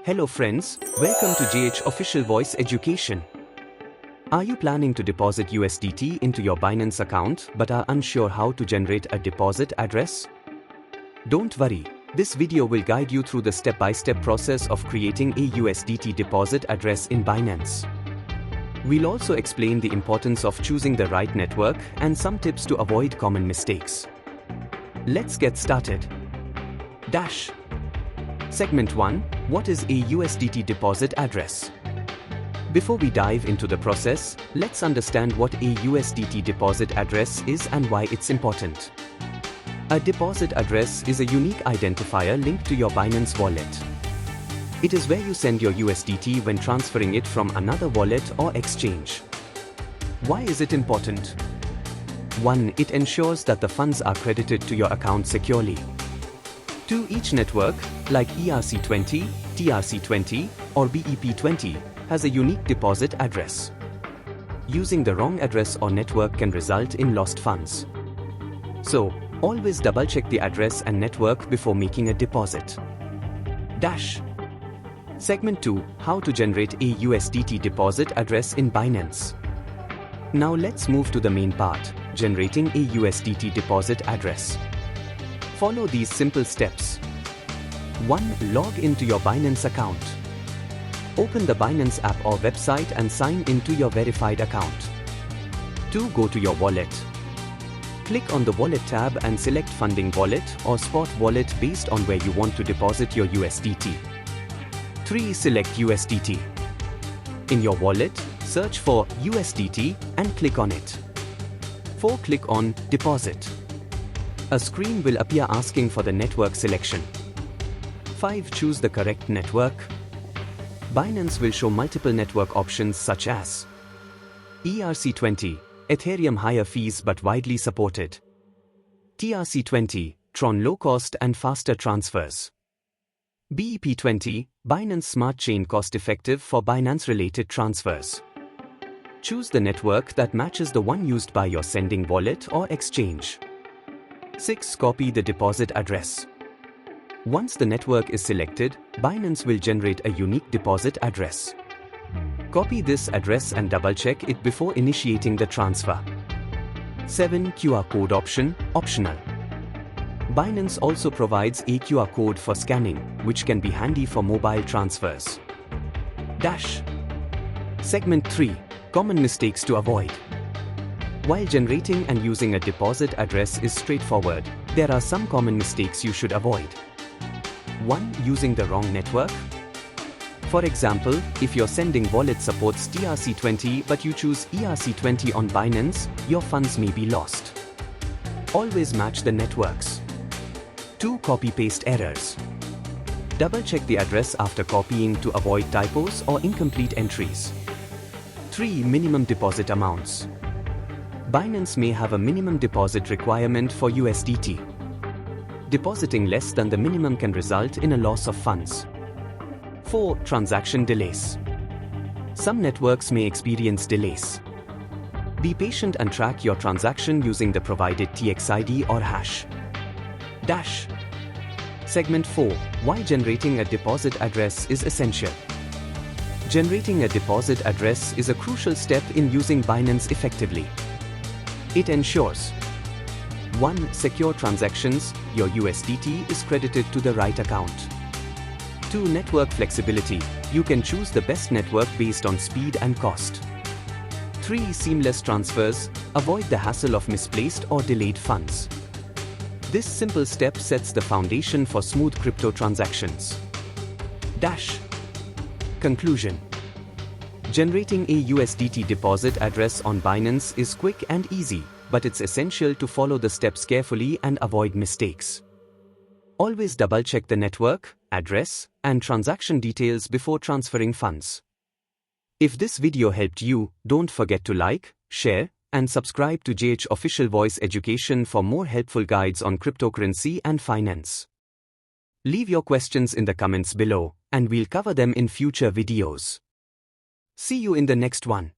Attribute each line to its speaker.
Speaker 1: Hello friends, welcome to JH Official Voice Education. Are you planning to deposit USDT into your Binance account but are unsure how to generate a deposit address? Don't worry, this video will guide you through the step-by-step process of creating a USDT deposit address in Binance. We'll also explain the importance of choosing the right network and some tips to avoid common mistakes. Let's get started. Segment 1. What is a USDT deposit address? Before we dive into the process, let's understand what a USDT deposit address is and why it's important. A deposit address is a unique identifier linked to your Binance wallet. It is where you send your USDT when transferring it from another wallet or exchange. Why is it important? 1. It ensures that the funds are credited to your account securely. 2. Each network, like ERC20, TRC20, or BEP20, has a unique deposit address. Using the wrong address or network can result in lost funds. So, always double-check the address and network before making a deposit. Segment 2. How to generate a USDT deposit address in Binance. Now let's move to the main part, generating a USDT deposit address. Follow these simple steps. 1. Log into your Binance account. Open the Binance app or website and sign into your verified account. 2. Go to your wallet. Click on the Wallet tab and select Funding Wallet or Spot Wallet based on where you want to deposit your USDT. 3. Select USDT. In your wallet, search for USDT and click on it. 4. Click on Deposit. A screen will appear asking for the network selection. 5. Choose the correct network. Binance will show multiple network options such as ERC20, Ethereum higher fees but widely supported. TRC20, Tron low cost and faster transfers. BEP20, Binance Smart Chain cost effective for Binance related transfers. Choose the network that matches the one used by your sending wallet or exchange. 6. Copy the deposit address. Once the network is selected, Binance will generate a unique deposit address. Copy this address and double-check it before initiating the transfer. 7. QR code option, optional. Binance also provides a QR code for scanning, which can be handy for mobile transfers. Segment 3. Common mistakes to avoid. While generating and using a deposit address is straightforward, there are some common mistakes you should avoid. 1. Using the wrong network. For example, if your sending wallet supports TRC20 but you choose ERC20 on Binance, your funds may be lost. Always match the networks. 2. Copy-paste errors. Double-check the address after copying to avoid typos or incomplete entries. 3. Minimum deposit amounts. Binance may have a minimum deposit requirement for USDT. Depositing less than the minimum can result in a loss of funds. 4. Transaction delays. Some networks may experience delays. Be patient and track your transaction using the provided TXID or hash. Segment 4. Why generating a deposit address is essential. Generating a deposit address is a crucial step in using Binance effectively. It ensures 1. Secure transactions, your USDT is credited to the right account. 2. Network flexibility, you can choose the best network based on speed and cost. 3. Seamless transfers, avoid the hassle of misplaced or delayed funds. This simple step sets the foundation for smooth crypto transactions. Conclusion. Generating a USDT deposit address on Binance is quick and easy, but it's essential to follow the steps carefully and avoid mistakes. Always double-check the network, address, and transaction details before transferring funds. If this video helped you, don't forget to like, share, and subscribe to JH Official Voice Education for more helpful guides on cryptocurrency and finance. Leave your questions in the comments below, and we'll cover them in future videos. See you in the next one.